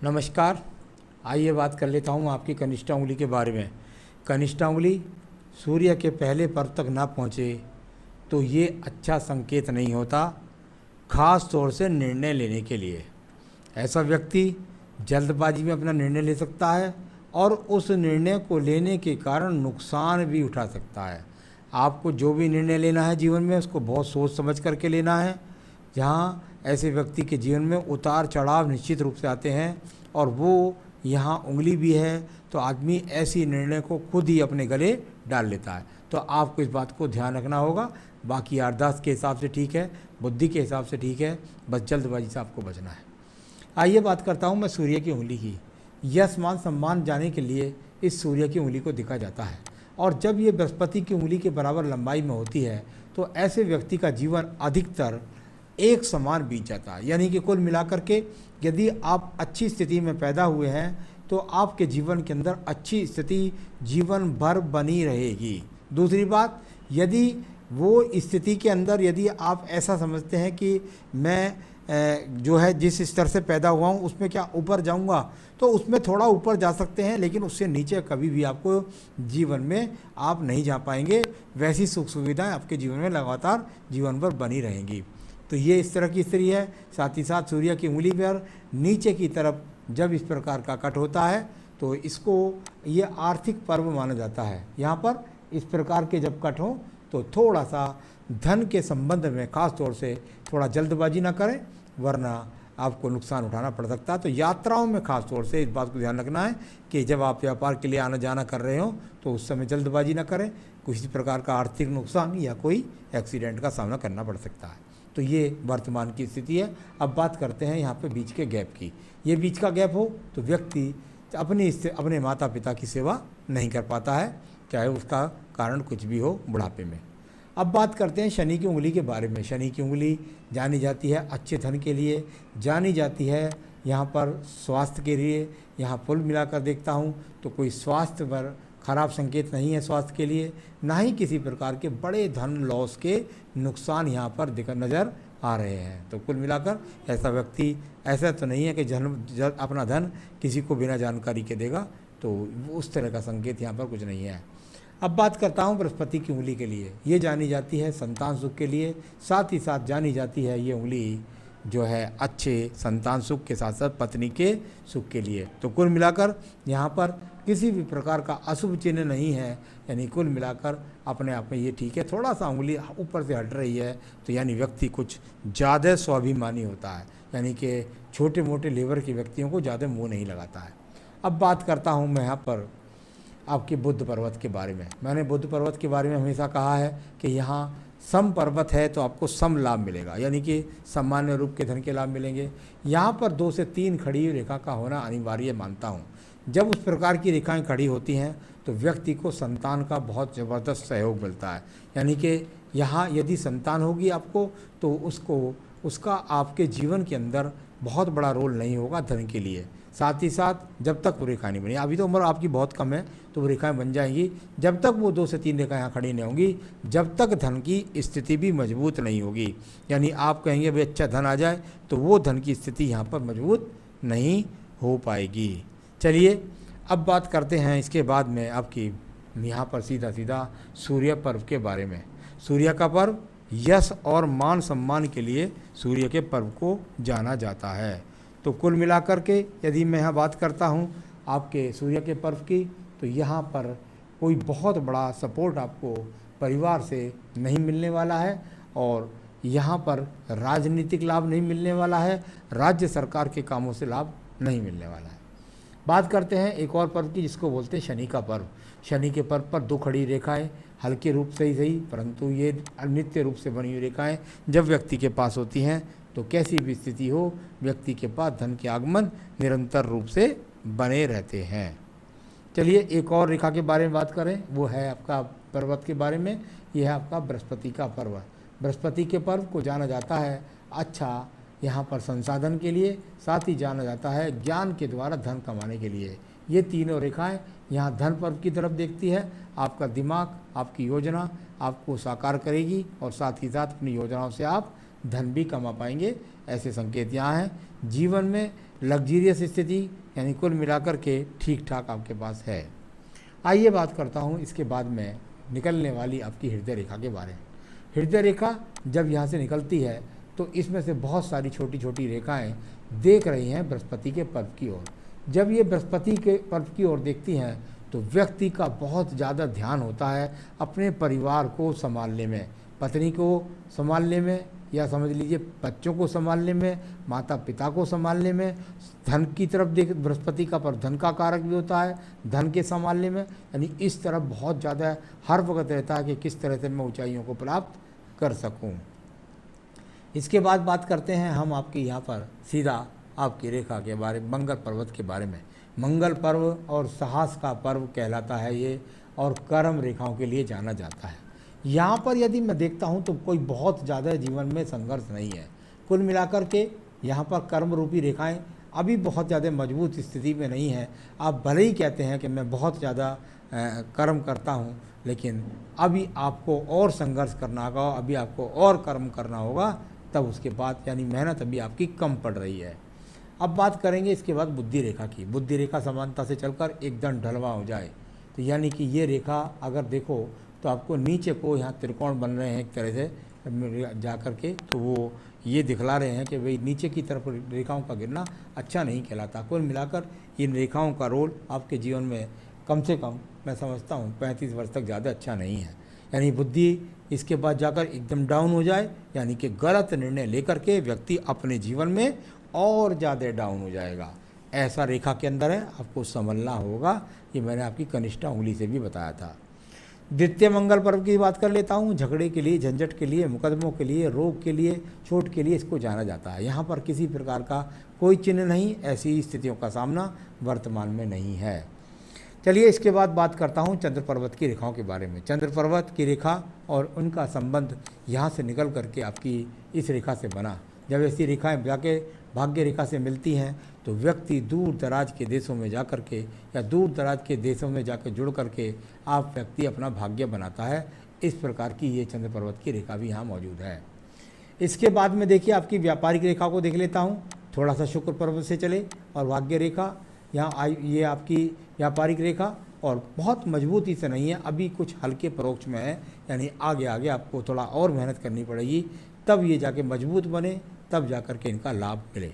नमस्कार। आइए बात कर लेता हूँ आपकी कनिष्ठा उंगली के बारे में। कनिष्ठा उंगली सूर्य के पहले पर्व तक ना पहुँचे तो ये अच्छा संकेत नहीं होता, खास तौर से निर्णय लेने के लिए। ऐसा व्यक्ति जल्दबाजी में अपना निर्णय ले सकता है और उस निर्णय को लेने के कारण नुकसान भी उठा सकता है। आपको जो भी निर्णय लेना है जीवन में उसको बहुत सोच समझ करके लेना है। जहाँ ऐसे व्यक्ति के जीवन में उतार चढ़ाव निश्चित रूप से आते हैं और वो यहाँ उंगली भी है तो आदमी ऐसी निर्णय को खुद ही अपने गले डाल लेता है। तो आपको इस बात को ध्यान रखना होगा। बाकी यारदाश्त के हिसाब से ठीक है, बुद्धि के हिसाब से ठीक है, बस जल्दबाजी से आपको बचना है। आइए बात करता हूँ मैं सूर्य की उंगली की। यश मान सम्मान जाने के लिए इस सूर्य की उंगली को देखा जाता है और जब ये बृहस्पति की उंगली के बराबर लंबाई में होती है तो ऐसे व्यक्ति का जीवन अधिकतर एक समान बीत जाता है। यानी कि कुल मिलाकर के यदि आप अच्छी स्थिति में पैदा हुए हैं तो आपके जीवन के अंदर अच्छी स्थिति जीवन भर बनी रहेगी। दूसरी बात, यदि वो स्थिति के अंदर यदि आप ऐसा समझते हैं कि मैं जो है जिस स्तर से पैदा हुआ हूँ उसमें क्या ऊपर जाऊँगा, तो उसमें थोड़ा ऊपर जा सकते हैं, लेकिन उससे नीचे कभी भी आपको जीवन में आप नहीं जा पाएंगे। वैसी सुख सुविधाएं आपके जीवन में लगातार जीवन भर बनी रहेंगी। तो ये इस तरह की स्थिति है। साथ ही साथ सूर्य की उंगली पर नीचे की तरफ जब इस प्रकार का कट होता है तो इसको ये आर्थिक पर्व माना जाता है। यहाँ पर इस प्रकार के जब कट हो तो थोड़ा सा धन के संबंध में खास तौर से थोड़ा जल्दबाजी ना करें, वरना आपको नुकसान उठाना पड़ सकता है। तो यात्राओं में खास तौर से इस बात को ध्यान रखना है कि जब आप व्यापार के लिए आना जाना कर रहे हो तो उस समय जल्दबाजी ना करें, किसी प्रकार का आर्थिक नुकसान या कोई एक्सीडेंट का सामना करना पड़ सकता है। तो ये वर्तमान की स्थिति है। अब बात करते हैं यहाँ पे बीच के गैप की। ये बीच का गैप हो तो व्यक्ति अपने माता पिता की सेवा नहीं कर पाता है, चाहे उसका कारण कुछ भी हो बुढ़ापे में। अब बात करते हैं शनि की उंगली के बारे में। शनि की उंगली जानी जाती है अच्छे धन के लिए, जानी जाती है यहाँ पर स्वास्थ्य के लिए। यहाँ कुल मिलाकर देखता हूँ तो कोई स्वास्थ्य पर खराब संकेत नहीं है स्वास्थ्य के लिए, ना ही किसी प्रकार के बड़े धन लॉस के नुकसान यहाँ पर नज़र आ रहे हैं। तो कुल मिलाकर ऐसा व्यक्ति ऐसा तो नहीं है कि अपना धन किसी को बिना जानकारी के देगा, तो उस तरह का संकेत यहाँ पर कुछ नहीं है। अब बात करता हूँ बृहस्पति की उंगली के लिए। ये जानी जाती है संतान सुख के लिए, साथ ही साथ जानी जाती है ये उंगली जो है अच्छे संतान सुख के साथ साथ पत्नी के सुख के लिए। तो कुल मिलाकर यहाँ पर किसी भी प्रकार का अशुभ चिन्ह नहीं है, यानी कुल मिलाकर अपने आप में ये ठीक है। थोड़ा सा उंगली ऊपर से हट रही है तो यानी व्यक्ति कुछ ज़्यादा स्वाभिमानी होता है, यानी कि छोटे मोटे लेबर के व्यक्तियों को ज़्यादा मुँह नहीं लगाता है। अब बात करता हूँ मैं यहाँ पर आपके बुद्ध पर्वत के बारे में। मैंने बुद्ध पर्वत के बारे में हमेशा कहा है कि यहाँ सम पर्वत है तो आपको सम लाभ मिलेगा, यानी कि सामान्य रूप के धन के लाभ मिलेंगे। यहाँ पर 2 से 3 खड़ी रेखा का होना अनिवार्य मानता हूँ। जब उस प्रकार की रेखाएं खड़ी होती हैं तो व्यक्ति को संतान का बहुत ज़बरदस्त सहयोग मिलता है, यानी कि यहाँ यदि संतान होगी आपको तो उसका आपके जीवन के अंदर बहुत बड़ा रोल नहीं होगा धन के लिए। साथ ही साथ जब तक वो रेखा नहीं बनी, अभी तो उम्र आपकी बहुत कम है तो वो रेखाएं बन जाएंगी, जब तक वो 2 से 3 रेखाएं यहाँ खड़ी नहीं होंगी, जब तक धन की स्थिति भी मजबूत नहीं होगी। यानी आप कहेंगे भाई अच्छा धन आ जाए, तो वो धन की स्थिति यहाँ पर मजबूत नहीं हो पाएगी। चलिए अब बात करते हैं इसके बाद में आपकी यहाँ पर सीधा सूर्य पर्व के बारे में। सूर्य का पर्व यश और मान सम्मान के लिए सूर्य के पर्व को जाना जाता है। तो कुल मिलाकर के यदि मैं यहाँ बात करता हूँ आपके सूर्य के पर्व की, तो यहाँ पर कोई बहुत बड़ा सपोर्ट आपको परिवार से नहीं मिलने वाला है और यहाँ पर राजनीतिक लाभ नहीं मिलने वाला है, राज्य सरकार के कामों से लाभ नहीं मिलने वाला है। बात करते हैं एक और पर्व की जिसको बोलते हैं शनि का पर्व। शनि के पर्व पर 2 खड़ी रेखाएं, हल्के रूप से ही सही परंतु ये नित्य रूप से बनी हुई रेखाएं जब व्यक्ति के पास होती हैं तो कैसी भी स्थिति हो व्यक्ति के पास धन के आगमन निरंतर रूप से बने रहते हैं। चलिए एक और रेखा के बारे में बात करें, वो है आपका पर्वत के बारे में। यह है आपका बृहस्पति का पर्व। बृहस्पति के पर्व को जाना जाता है अच्छा यहाँ पर संसाधन के लिए, साथ ही जाना जाता है ज्ञान के द्वारा धन कमाने के लिए। ये तीनों रेखाएं यहाँ धन पर्व की तरफ देखती है। आपका दिमाग आपकी योजना आपको साकार करेगी और साथ ही साथ अपनी योजनाओं से आप धन भी कमा पाएंगे, ऐसे संकेत यहाँ हैं। जीवन में लग्जीरियस स्थिति यानी कुल मिलाकर के ठीक ठाक आपके पास है। आइए बात करता हूँ इसके बाद में निकलने वाली आपकी हृदय रेखा के बारे में। हृदय रेखा जब यहाँ से निकलती है तो इसमें से बहुत सारी छोटी छोटी रेखाएं देख रही हैं बृहस्पति के पर्व की ओर। जब ये बृहस्पति के पर्व की ओर देखती हैं तो व्यक्ति का बहुत ज़्यादा ध्यान होता है अपने परिवार को संभालने में, पत्नी को संभालने में, या समझ लीजिए बच्चों को संभालने में, माता पिता को संभालने में। धन की तरफ देख, बृहस्पति का पर्व धन का कारक भी होता है, धन के संभालने में, यानी इस तरफ बहुत ज़्यादा हर वक्त रहता है कि किस तरह से मैं ऊंचाइयों को प्राप्त कर सकूं। इसके बाद बात करते हैं हम आपके यहाँ पर सीधा आपकी रेखा के बारे में, मंगल पर्वत के बारे में। मंगल पर्व और साहस का पर्व कहलाता है ये, और कर्म रेखाओं के लिए जाना जाता है। यहाँ पर यदि मैं देखता हूँ तो कोई बहुत ज़्यादा जीवन में संघर्ष नहीं है। कुल मिलाकर के यहाँ पर कर्म रूपी रेखाएं अभी बहुत ज़्यादा मजबूत स्थिति में नहीं है। आप भले ही कहते हैं कि मैं बहुत ज़्यादा कर्म करता हूँ, लेकिन अभी आपको और संघर्ष करना होगा, अभी आपको और कर्म करना होगा, तब उसके बाद यानी मेहनत अभी आपकी कम पड़ रही है। अब बात करेंगे इसके बाद बुद्धि रेखा की। बुद्धि रेखा समानता से चलकर एकदम ढलवा हो जाए तो यानी कि ये रेखा अगर देखो तो आपको नीचे को यहाँ त्रिकोण बन रहे हैं एक तरह से जा कर के, तो वो ये दिखला रहे हैं कि भाई नीचे की तरफ रेखाओं का गिरना अच्छा नहीं कहलाता। कुल मिलाकर इन रेखाओं का रोल आपके जीवन में कम से कम मैं समझता हूँ 35 वर्ष तक ज़्यादा अच्छा नहीं है। यानी बुद्धि इसके बाद जाकर एकदम डाउन हो जाए, यानी कि गलत निर्णय लेकर के व्यक्ति अपने जीवन में और ज़्यादा डाउन हो जाएगा। ऐसा रेखा के अंदर है, आपको संभलना होगा। ये मैंने आपकी कनिष्ठा उंगली से भी बताया था। द्वितीय मंगल पर्व की बात कर लेता हूँ। झगड़े के लिए, झंझट के लिए, मुकदमों के लिए, रोग के लिए, चोट के लिए इसको जाना जाता है। यहाँ पर किसी प्रकार का कोई चिन्ह नहीं, ऐसी स्थितियों का सामना वर्तमान में नहीं है। चलिए इसके बाद बात करता हूँ चंद्र पर्वत की रेखाओं के बारे में। चंद्र पर्वत की रेखा और उनका संबंध यहाँ से निकल करके आपकी इस रेखा से बना। जब ऐसी रेखाएं जाके भाग्य रेखा से मिलती हैं तो व्यक्ति दूर दराज के देशों में जा कर के या दूर दराज के देशों में जाकर जुड़ करके आप व्यक्ति अपना भाग्य बनाता है। इस प्रकार की ये चंद्र पर्वत की रेखा भी यहाँ मौजूद है। इसके बाद में देखिए आपकी व्यापारिक रेखा को देख लेता हूँ। थोड़ा सा शुक्र पर्वत से चले और भाग्य रेखा यहाँ आई, ये आपकी व्यापारिक रेखा और बहुत मजबूती से नहीं है, अभी कुछ हल्के परोक्ष में है, यानी आगे आगे आपको थोड़ा और मेहनत करनी पड़ेगी, तब ये जाके मजबूत बने, तब जाकर के इनका लाभ मिले।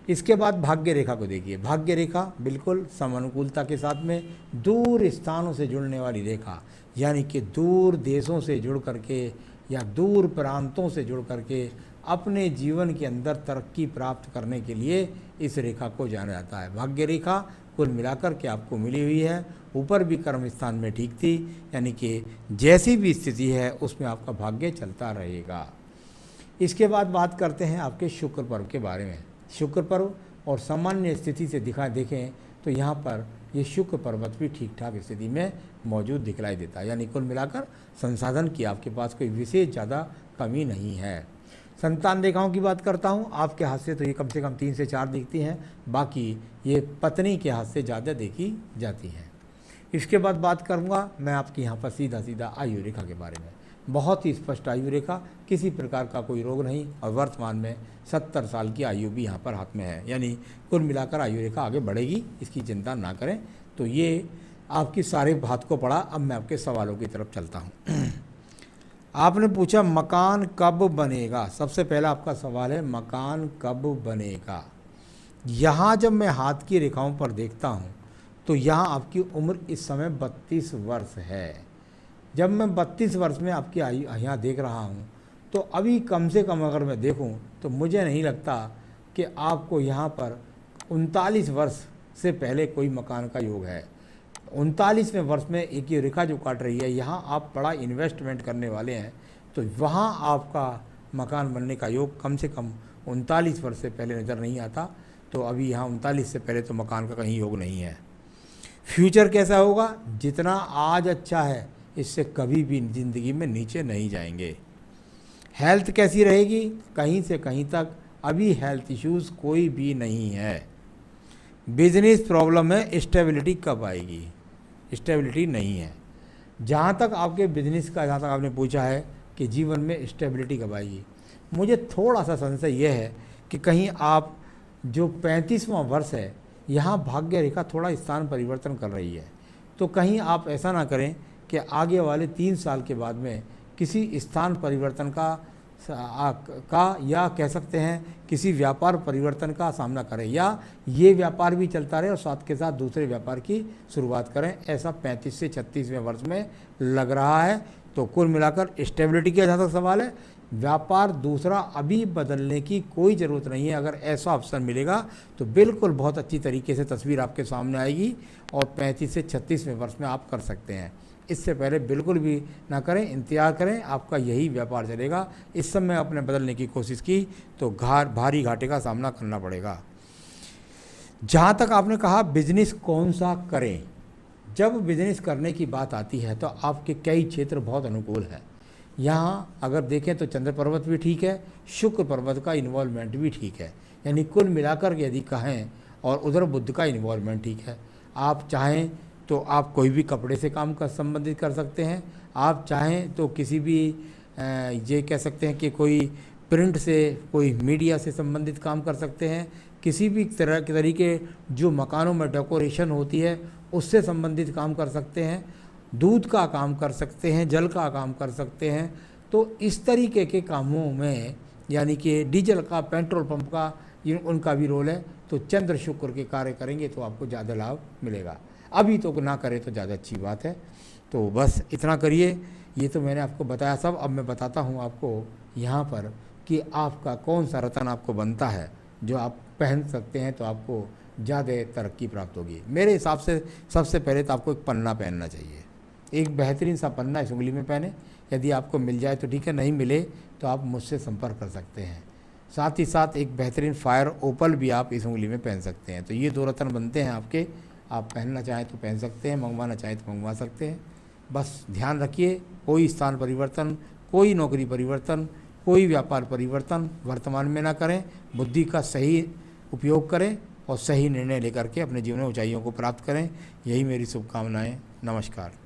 इसके बाद भाग्य रेखा को देखिए। भाग्य रेखा बिल्कुल समानुकूलता के साथ में दूर स्थानों से जुड़ने वाली रेखा, यानी कि दूर देशों से जुड़ करके या दूर प्रांतों से जुड़ करके अपने जीवन के अंदर तरक्की प्राप्त करने के लिए इस रेखा को जाना जाता है। भाग्य रेखा कुल मिलाकर के आपको मिली हुई है। ऊपर भी कर्म स्थान में ठीक थी, यानी कि जैसी भी स्थिति है उसमें आपका भाग्य चलता रहेगा। इसके बाद बात करते हैं आपके शुक्र पर्व के बारे में। शुक्र पर्व और सामान्य स्थिति से देखें तो यहाँ पर ये शुक्र पर्वत भी ठीक ठाक स्थिति में मौजूद दिखलाई देता है। यानी कुल मिलाकर संसाधन की आपके पास कोई विशेष ज़्यादा कमी नहीं है। संतान रेखाओं की बात करता हूँ। आपके हाथ से तो ये कम से कम 3 से 4 दिखती हैं, बाकी ये पत्नी के हाथ से ज़्यादा देखी जाती हैं। इसके बाद बात करूँगा मैं आपकी यहाँ पर सीधा आयु रेखा के बारे में। बहुत ही स्पष्ट आयु रेखा, किसी प्रकार का कोई रोग नहीं, और वर्तमान में 70 साल की आयु भी यहाँ पर हाथ में है। यानी कुल मिलाकर आयु रेखा आगे बढ़ेगी, इसकी चिंता ना करें। तो ये आपकी सारे बात को पढ़ा। अब मैं आपके सवालों की तरफ चलता हूँ। आपने पूछा मकान कब बनेगा। सबसे पहला आपका सवाल है मकान कब बनेगा। यहाँ जब मैं हाथ की रेखाओं पर देखता हूँ तो यहाँ आपकी उम्र इस समय 32 वर्ष है। जब मैं 32 वर्ष में आपकी आयु यहाँ देख रहा हूँ तो अभी कम से कम अगर मैं देखूँ तो मुझे नहीं लगता कि आपको यहाँ पर 39 वर्ष से पहले कोई मकान का योग है। 39वें वर्ष में एक ये रेखा जो काट रही है, यहाँ आप बड़ा इन्वेस्टमेंट करने वाले हैं, तो वहाँ आपका मकान बनने का योग कम से कम 39 वर्ष से पहले नज़र नहीं आता। तो अभी यहाँ 39 से पहले तो मकान का कहीं योग नहीं है। फ्यूचर कैसा होगा? जितना आज अच्छा है इससे कभी भी ज़िंदगी में नीचे नहीं जाएंगे। हेल्थ कैसी रहेगी? कहीं से कहीं तक अभी हेल्थ इश्यूज़ कोई भी नहीं है। बिजनेस प्रॉब्लम है, स्टेबिलिटी कब आएगी? स्टेबिलिटी नहीं है। जहाँ तक आपके बिजनेस का, जहाँ तक आपने पूछा है कि जीवन में स्टेबिलिटी कब आएगी, मुझे थोड़ा सा संशय यह है कि कहीं आप जो 35वां वर्ष है, यहाँ भाग्य रेखा थोड़ा स्थान परिवर्तन कर रही है, तो कहीं आप ऐसा ना करें कि आगे वाले 3 साल के बाद में किसी स्थान परिवर्तन का या कह सकते हैं किसी व्यापार परिवर्तन का सामना करें, या ये व्यापार भी चलता रहे और साथ के साथ दूसरे व्यापार की शुरुआत करें, ऐसा 35 से 36वें वर्ष में लग रहा है। तो कुल मिलाकर स्टेबिलिटी का जहाँ तक सवाल है, व्यापार दूसरा अभी बदलने की कोई ज़रूरत नहीं है। अगर ऐसा अवसर मिलेगा तो बिल्कुल बहुत अच्छी तरीके से तस्वीर आपके सामने आएगी और 35 से 36वें वर्ष में आप कर सकते हैं। इससे पहले बिल्कुल भी ना करें, इंतजार करें, आपका यही व्यापार चलेगा। इस समय आपने बदलने की कोशिश की तो भारी घाटे का सामना करना पड़ेगा। जहाँ तक आपने कहा बिजनेस कौन सा करें, जब बिजनेस करने की बात आती है तो आपके कई क्षेत्र बहुत अनुकूल है। यहाँ अगर देखें तो चंद्र पर्वत भी ठीक है, शुक्र पर्वत का इन्वॉल्वमेंट भी ठीक है, यानी कुल मिलाकर यदि कहें, और उधर बुध का इन्वॉल्वमेंट ठीक है। आप चाहें तो आप कोई भी कपड़े से काम कर संबंधित कर सकते हैं, आप चाहें तो किसी भी ये कह सकते हैं कि कोई प्रिंट से, कोई मीडिया से संबंधित काम कर सकते हैं, किसी भी तरह के तरीके जो मकानों में डेकोरेशन होती है उससे संबंधित काम कर सकते हैं, दूध का काम कर सकते हैं, जल का काम कर सकते हैं। तो इस तरीके के कामों में यानी कि डीजल का, पेट्रोल पंप का, उनका भी रोल है। तो चंद्र शुक्र के कार्य करेंगे तो आपको ज़्यादा लाभ मिलेगा। अभी तो ना करें तो ज़्यादा अच्छी बात है। तो बस इतना करिए, ये तो मैंने आपको बताया सब। अब मैं बताता हूँ आपको यहाँ पर कि आपका कौन सा रत्न आपको बनता है जो आप पहन सकते हैं तो आपको ज़्यादा तरक्की प्राप्त होगी। मेरे हिसाब से सबसे पहले तो आपको एक पन्ना पहनना चाहिए, एक बेहतरीन सा पन्ना इस उंगली में पहने। यदि आपको मिल जाए तो ठीक है, नहीं मिले तो आप मुझसे संपर्क कर सकते हैं। साथ ही साथ एक बेहतरीन फायर ओपल भी आप इस उंगली में पहन सकते हैं। तो ये 2 रत्न बनते हैं आपके, आप पहनना चाहें तो पहन सकते हैं, मंगवाना चाहें तो मंगवा सकते हैं। बस ध्यान रखिए, कोई स्थान परिवर्तन, कोई नौकरी परिवर्तन, कोई व्यापार परिवर्तन वर्तमान में ना करें। बुद्धि का सही उपयोग करें और सही निर्णय लेकर के अपने जीवन में ऊंचाइयों को प्राप्त करें। यही मेरी शुभकामनाएं। नमस्कार।